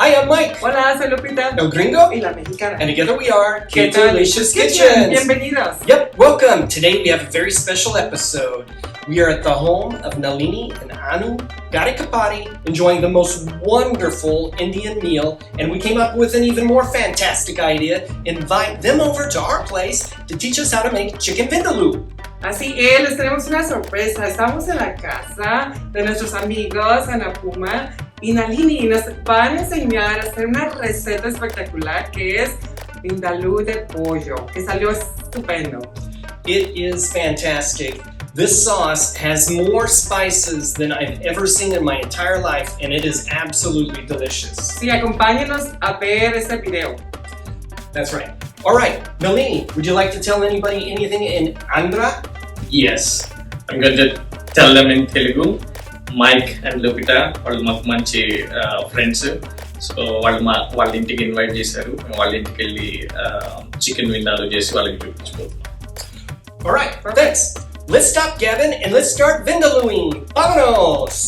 Hi, I'm Mike. Hola, soy Lupita. El Gringo. Y la mexicana. And together we are ¿Qué tal? Delicious Kitchens. Bienvenidos. Yep, welcome. Today we have a very special episode. We are at the home of Nalini and Anupuma, enjoying the most wonderful Indian meal, and we came up with an even more fantastic idea. Invite them over to our place to teach us how to make Chicken Vindaloo. Así es, les tenemos una sorpresa. Estamos en la casa de nuestros amigos Anupuma y Nalini y nos van a enseñar a hacer una receta espectacular que es Vindaloo de pollo, que salió estupendo. It is fantastic. This sauce has more spices than I've ever seen in my entire life, and it is absolutely delicious. Sí, acompáñenos a ver este video. That's right. All right, Nalini, would you like to tell anybody anything in Andhra? Yes, I'm going to tell them in Telugu. Mike and Lupita వాళ్ళు మాకు మంచి friends so వాళ్ళ ఇంటికి invite చేశారు వాళ్ళ ఇంటికి వెళ్ళి chicken విండాలో చేసి వాళ్ళకి చూపించబోతున్నాం. All right, thanks. Let's stop Gavin and let's start Vindalooing. Vámonos!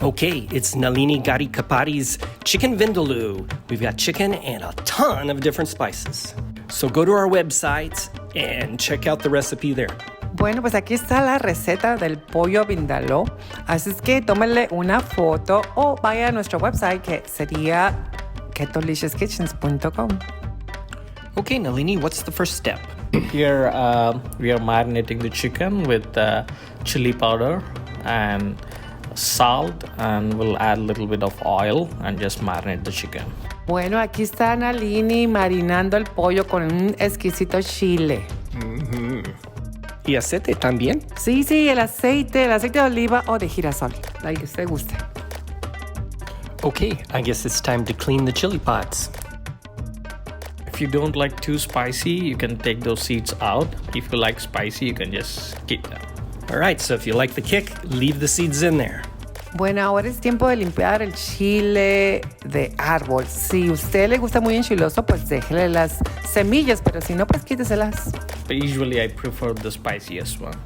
Okay, it's Nalini Gadi Kapadi's Chicken Vindaloo. We've got chicken and a ton of different spices. So go to our website and check out the recipe there. Bueno, pues aquí está la receta del pollo vindaloo. Así es que tómenle una foto o vaya a nuestro website que sería ketoliciousKitchens.com. Okay, Nalini, what's the first step? Here we are marinating the chicken with chili powder and salt, and we'll add a little bit of oil and just marinate the chicken. Bueno, aquí está Nalini marinando el pollo con un exquisito chile. ¿Y aceite también? Sí, el aceite de oliva o de girasol, la que usted guste. Okay, I guess it's time to clean the chili pods. If you don't like too spicy, you can take those seeds out. If you like spicy, you can just keep them. All right, so if you like the kick, leave the seeds in there. Bueno, ahora es tiempo de limpiar el chile de árbol. Si a usted le gusta muy enchiloso, pues déjele las semillas, pero si no, pues quíteselas. But usually I prefer the spiciest one.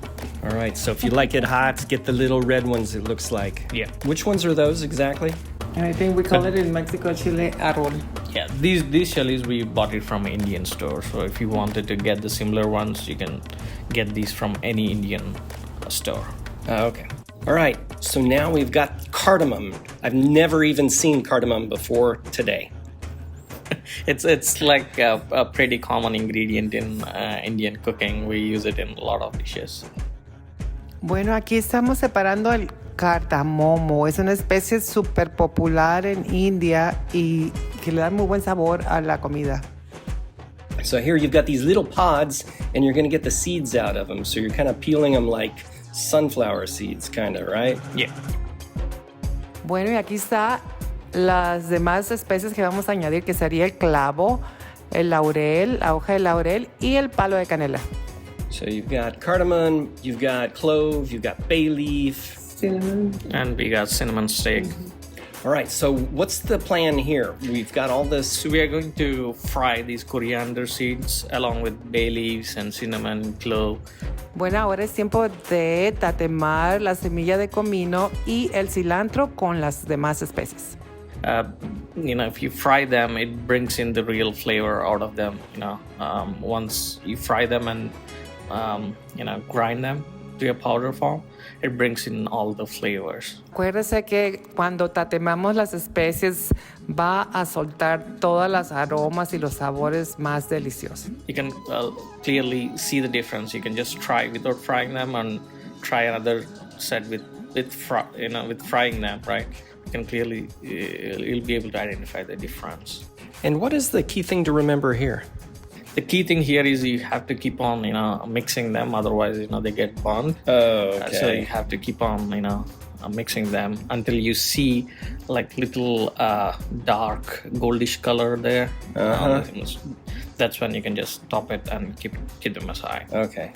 All right, so if you like it hot, get the little red ones, it looks like. Yeah. Which ones are those exactly? And I think we call it in Mexico chile árbol. Yeah, these chilies we bought it from an Indian store. So if you wanted to get the similar ones, you can get these from any Indian store. Okay. All right, so now we've got cardamom. I've never even seen cardamom before today. It's like a pretty common ingredient in Indian cooking. We use it in a lot of dishes. Bueno, aquí estamos separando el cardamomo. Es una especie súper popular en India y que le da muy buen sabor a la comida. So here you've got these little pods, and you're going to get the seeds out of them. So you're kind of peeling them like sunflower seeds, kind of, right? Yeah. Bueno, y aquí está las demás especies que vamos a añadir, que sería el clavo, el laurel, la hoja de laurel y el palo de canela. So you've got cardamom, you've got clove, you've got bay leaf. Cinnamon. And we got cinnamon stick. All right, so what's the plan here? We've got all this. So we are going to fry these coriander seeds along with bay leaves and cinnamon, clove. Bueno, ahora es tiempo de tatemar la semilla de comino y el cilantro con las demás especies. If you fry them, it brings in the real flavor out of them. Once you fry them and grind them to a powder form, it brings in all the flavors. Acuérdese que cuando tatemamos las especies va a soltar todas las aromas y los sabores más deliciosos. You can clearly see the difference. You can just try without frying them and try another set with frying them, right? You can clearly you'll be able to identify the difference. And what is the key thing to remember here? The key thing here is you have to keep on, mixing them. Otherwise, they get burnt. Oh, okay. So you have to keep on, mixing them until you see like little dark goldish color there. That's when you can just stop it and keep them aside. Okay.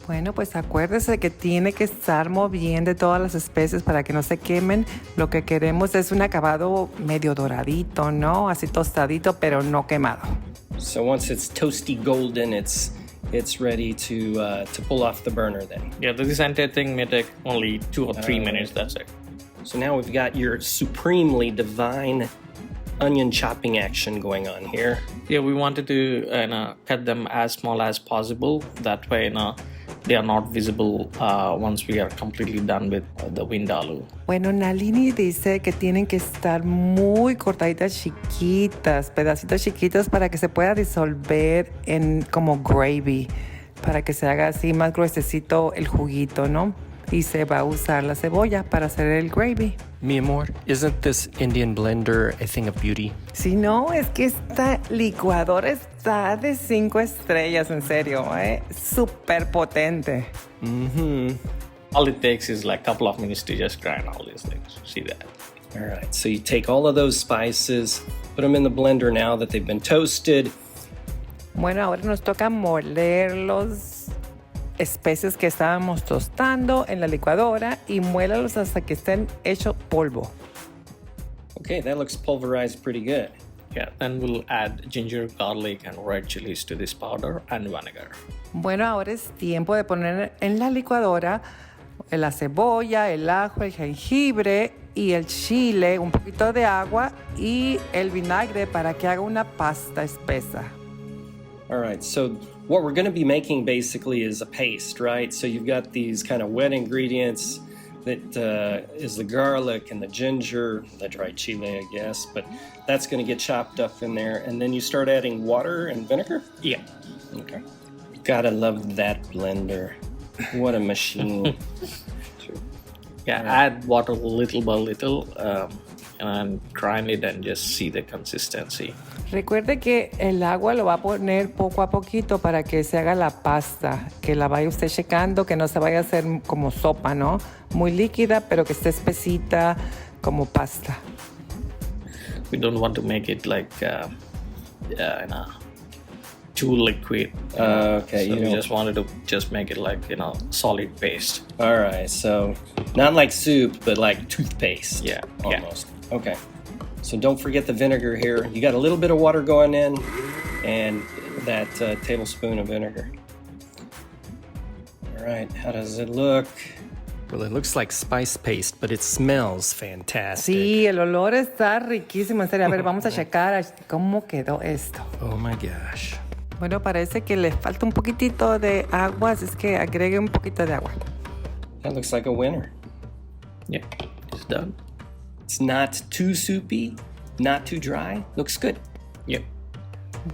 Bueno, pues acuérdese que tiene que estar moviendo todas las especies para que no se quemen. Lo que queremos es un acabado medio doradito, ¿no? Así tostadito, pero no quemado. So once it's toasty golden, it's ready to pull off the burner then. Yeah, this entire thing may take only 2 or 3 minutes, that's it. So now we've got your supremely divine onion chopping action going on here. Yeah, we wanted to cut them as small as possible. That way, they are not visible once we are completely done with the vindaloo. Bueno, Nalini dice que tienen que estar muy cortaditas chiquitas, pedacitos chiquitos para que se pueda disolver en como gravy, para que se haga así más gruesecito el juguito, ¿no? Y se va a usar la cebolla para hacer el gravy. Mi amor, isn't this Indian blender a thing of beauty? Si no, es que esta licuadora está de 5 estrellas, en serio, súper potente. All it takes is like a couple of minutes to just grind all these things. See that? All right, so you take all of those spices, put them in the blender now that they've been toasted. Bueno, ahora nos toca moler los especies que estábamos tostando en la licuadora y muélalos hasta que estén hechos polvo. Okay, that looks pulverized pretty good. Yeah, then we'll add ginger, garlic, and red chilies to this powder and vinegar. Bueno, ahora es tiempo de poner en la licuadora la cebolla, el ajo, el jengibre y el chile, un poquito de agua y el vinagre para que haga una pasta espesa. All right, so what we're going to be making basically is a paste, right? So you've got these kind of wet ingredients that is the garlic and the ginger, the dried chile, I guess, but that's going to get chopped up in there. And then you start adding water and vinegar? Yeah. Okay. Gotta love that blender. What a machine. Yeah, add water little by little and grind it and just see the consistency. Recuerde que el agua lo va a poner poco a poquito para que se haga la pasta, que la vaya usted checando, que no se vaya a hacer como sopa, ¿no? Muy líquida, pero que esté espesita como pasta. We don't want to make it like too liquid. Okay, so you we don't... just wanted to just make it like solid paste. All right, so not like soup, but like toothpaste. Yeah, almost. Yeah. Okay. So don't forget the vinegar here. You got a little bit of water going in and that tablespoon of vinegar. All right, how does it look? Well, it looks like spice paste, but it smells fantastic. Sí, el olor está riquísimo. En serio, a ver, vamos a checar cómo quedó esto. Oh my gosh. Bueno, parece que le falta un poquitito de agua, así es que agregue un poquito de agua. That looks like a winner. Yeah, it's done. It's not too soupy, not too dry. Looks good. Yep.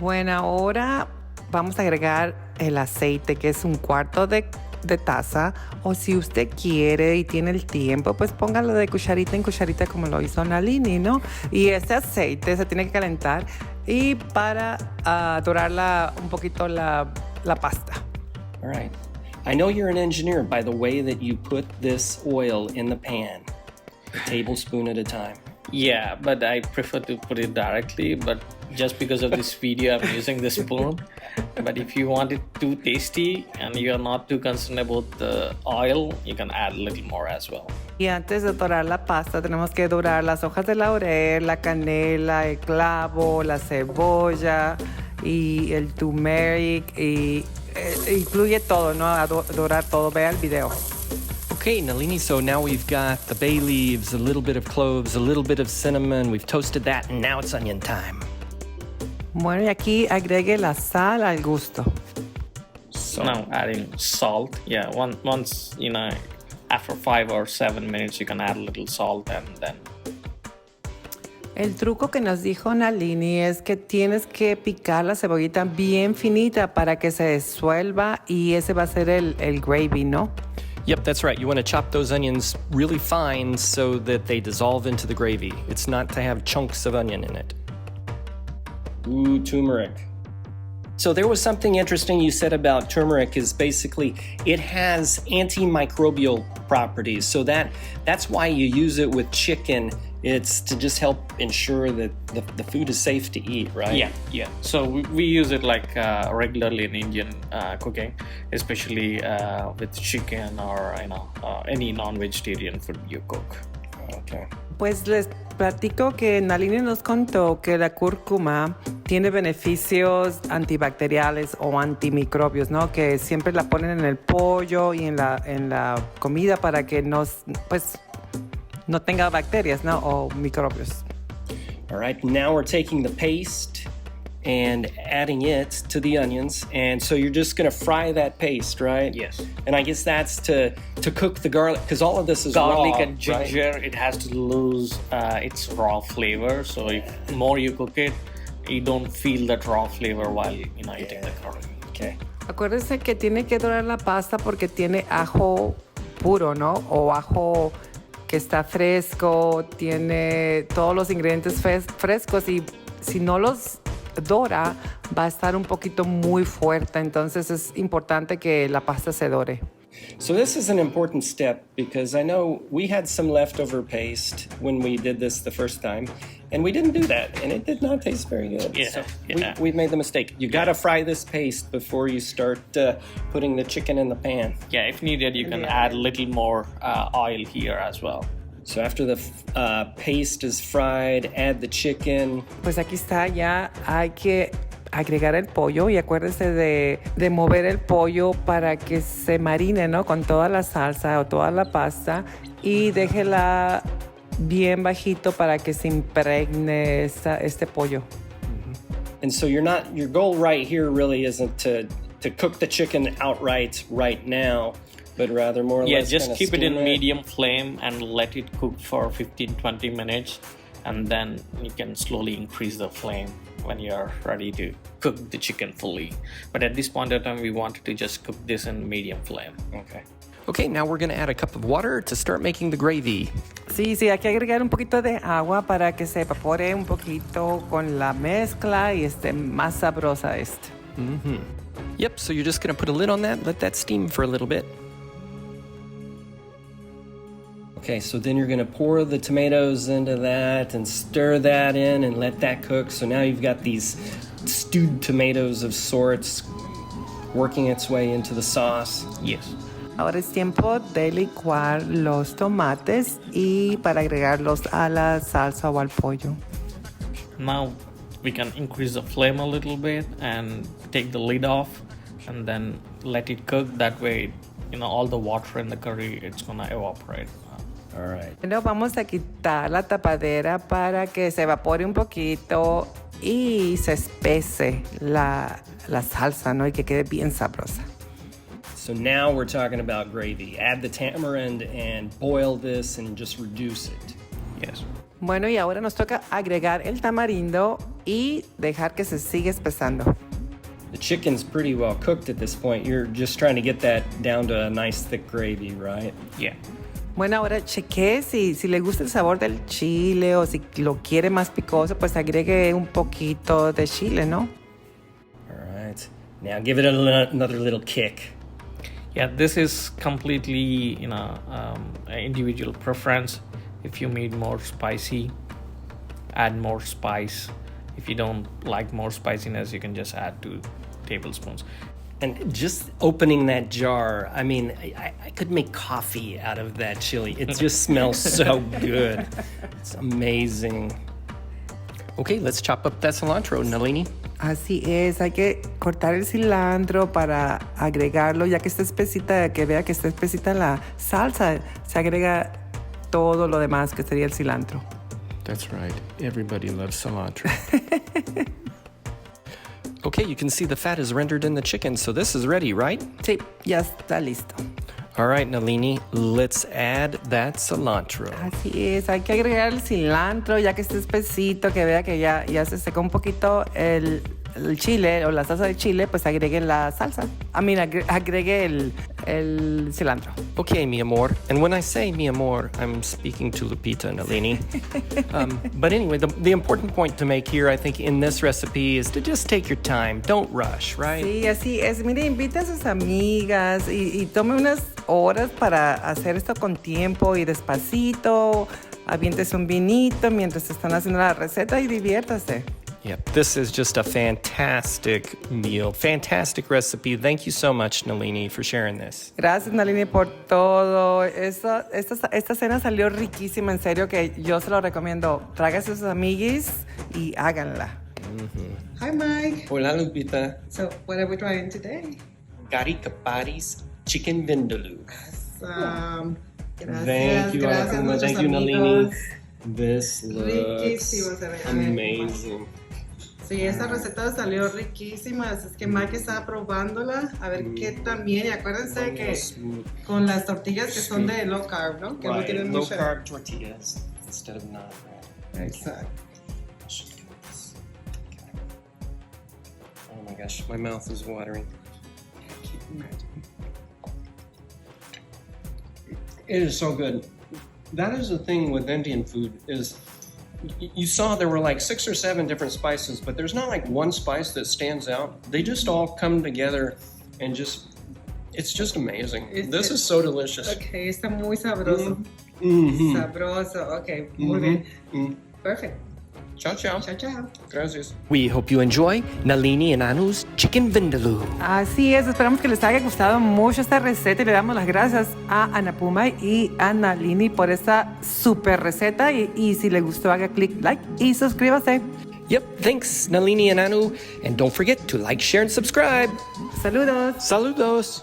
Bueno, ahora vamos a agregar el aceite, que es 1/4 de taza. O si usted quiere y tiene el tiempo, pues póngalo de cucharita en cucharita como lo hizo Nalini, ¿no? Y este aceite se tiene que calentar y para dorar un poquito la pasta. All right. I know you're an engineer by the way that you put this oil in the pan. A tablespoon at a time. Yeah, but I prefer to put it directly, but just because of this video I'm using the spoon. But if you want it too tasty and you're not too concerned about the oil, you can add a little more as well. Y antes de dorar la pasta tenemos que dorar las hojas de laurel, la canela, el clavo, la cebolla y el turmeric y incluye todo, ¿no? A dorar todo. Vea el video. Okay, Nalini, so now we've got the bay leaves, a little bit of cloves, a little bit of cinnamon. We've toasted that, and now it's onion time. Bueno, y aquí agregue la sal al gusto. So now adding salt. Yeah, once, after 5 or 7 minutes, you can add a little salt and then. El truco que nos dijo Nalini es que tienes que picar la cebollita bien finita para que se disuelva y ese va a ser el gravy, ¿no? Yep, that's right. You want to chop those onions really fine so that they dissolve into the gravy. It's not to have chunks of onion in it. Ooh, turmeric. So there was something interesting you said about turmeric is basically it has antimicrobial properties. So that's why you use it with chicken. It's to just help ensure that the food is safe to eat, right? Yeah. So we use it like regularly in Indian cooking, especially with chicken or any non-vegetarian food you cook. Okay. Pues les platico que Nalini nos contó que la cúrcuma tiene beneficios antibacteriales o antimicrobios, ¿no? Que siempre la ponen en el pollo y en la comida para que no tenga bacterias, ¿no? O microbios. All right, now we're taking the paste and adding it to the onions. And so you're just going to fry that paste, right? Yes. And I guess that's to cook the garlic, because all of this is Garlic raw, and ginger, right? it has to lose its raw flavor. So if more you cook it, you don't feel that raw flavor while eating the garlic. Okay. Acuérdense que tiene que dorar la pasta porque tiene ajo puro, ¿no? O ajo que está fresco, tiene todos los ingredientes frescos y si no los dora va a estar un poquito muy fuerte, entonces es importante que la pasta se dore. So this is an important step because I know we had some leftover paste when we did this the first time, and we didn't do that, and it did not taste very good. Yeah, so yeah. we made the mistake. You got to fry this paste before you start putting the chicken in the pan. Yeah, if needed, you can add a little more oil here as well. So after the paste is fried, add the chicken. Pues aquí está, ya hay que agregar el pollo y acuérdese de mover el pollo para que se marine, ¿no? Con toda la salsa o toda la pasta y déjela bien bajito para que se impregne este pollo. And so your goal right here really isn't to cook the chicken outright right now, but rather more or less just keep it in steam medium flame and let it cook for 15-20 minutes, and then you can slowly increase the flame when you're ready to cook the chicken fully. But at this point of time, we wanted to just cook this in medium flame. Okay, now we're going to add a cup of water to start making the gravy. Sí, hay que agregar un poquito de agua para que se evapore un poquito con la mezcla y esté más sabrosa Yep, so you're just going to put a lid on that, let that steam for a little bit. Okay, so then you're going to pour the tomatoes into that and stir that in and let that cook. So now you've got these stewed tomatoes of sorts working its way into the sauce. Yes. Ahora es tiempo de licuar los tomates y para agregarlos a la salsa o al pollo. Now we can increase the flame a little bit and take the lid off and then let it cook. That way, all the water in the curry, it's gonna evaporate. All right. Bueno, vamos a quitar la tapadera para que se evapore un poquito y se espese la salsa, ¿no? Y que quede bien sabrosa. So now we're talking about gravy. Add the tamarind and boil this and just reduce it. Yes. Bueno, y ahora nos toca agregar el tamarindo y dejar que se siga espesando. The chicken's pretty well cooked at this point. You're just trying to get that down to a nice thick gravy, right? Yeah. Bueno, ahora cheque si le gusta el sabor del chile o si lo quiere más picoso, pues agregue un poquito de chile, ¿no? All right. Now give it another little kick. Yeah, this is completely, individual preference. If you need more spicy, add more spice. If you don't like more spiciness, you can just add 2 tablespoons. And just opening that jar, I mean, I could make coffee out of that chili. It just smells so good. It's amazing. Okay, let's chop up that cilantro, Nalini. Así es, hay que cortar el cilantro para agregarlo, ya que está espesita, que vea que está espesita la salsa, se agrega todo lo demás que sería el cilantro. That's right. Everybody loves cilantro. Okay, you can see the fat is rendered in the chicken, so this is ready, right? Sí, ya está listo. All right, Nalini, let's add that cilantro. Así es, hay que agregar el cilantro ya que está espesito, que vea que ya se secó un poquito el chile o la salsa de chile, pues agregue la salsa. Agregue el cilantro. Okay, mi amor. And when I say mi amor, I'm speaking to Lupita and Nalini. But anyway, the important point to make here, I think, in this recipe is to just take your time. Don't rush, right? Sí, así es. Mire, invita a sus amigas y tome unas horas para hacer esto con tiempo y despacito. Aviéntese un vinito mientras están haciendo la receta y diviértase. Yep, this is just a fantastic meal, fantastic recipe. Thank you so much, Nalini, for sharing this. Gracias, Nalini, por todo. Esta cena salió riquísima, en serio, que yo se lo recomiendo. Tráigase a sus amiguis y háganla. Hi, Mike. Hola, Lupita. So, what are we trying today? Gari Kapari's Chicken Vindaloo. Gracias, Thank you, gracias, Anupuma. nuestros Thank you, Nalini. amigos. This looks Riquísimo, se ve. amazing. Sí, esta receta salió riquísima, así es que Mike está probándola, a ver qué también. Y acuérdense que con las tortillas que son de low carb, ¿no? Que no Right, tienen low mucha... carb tortillas instead of not. Exacto. Oh my gosh, my mouth is watering. It is so good. That is the thing with Indian food is you saw there were like 6 or 7 different spices, but there's not like one spice that stands out. They just all come together and it's just amazing. This is so delicious. Ok, está muy sabroso. Mm-hmm. Sabroso, ok, muy bien. Perfect. Ciao, ciao. Chao, chao. Gracias. We hope you enjoy Nalini and Anu's Chicken Vindaloo. Así es, esperamos que les haya gustado mucho esta receta y le damos las gracias a Anupuma y a Nalini por esta super receta y si les gustó haga click like y suscríbase. Yep, thanks, Nalini and Anu. And don't forget to like, share, and subscribe. Saludos. Saludos.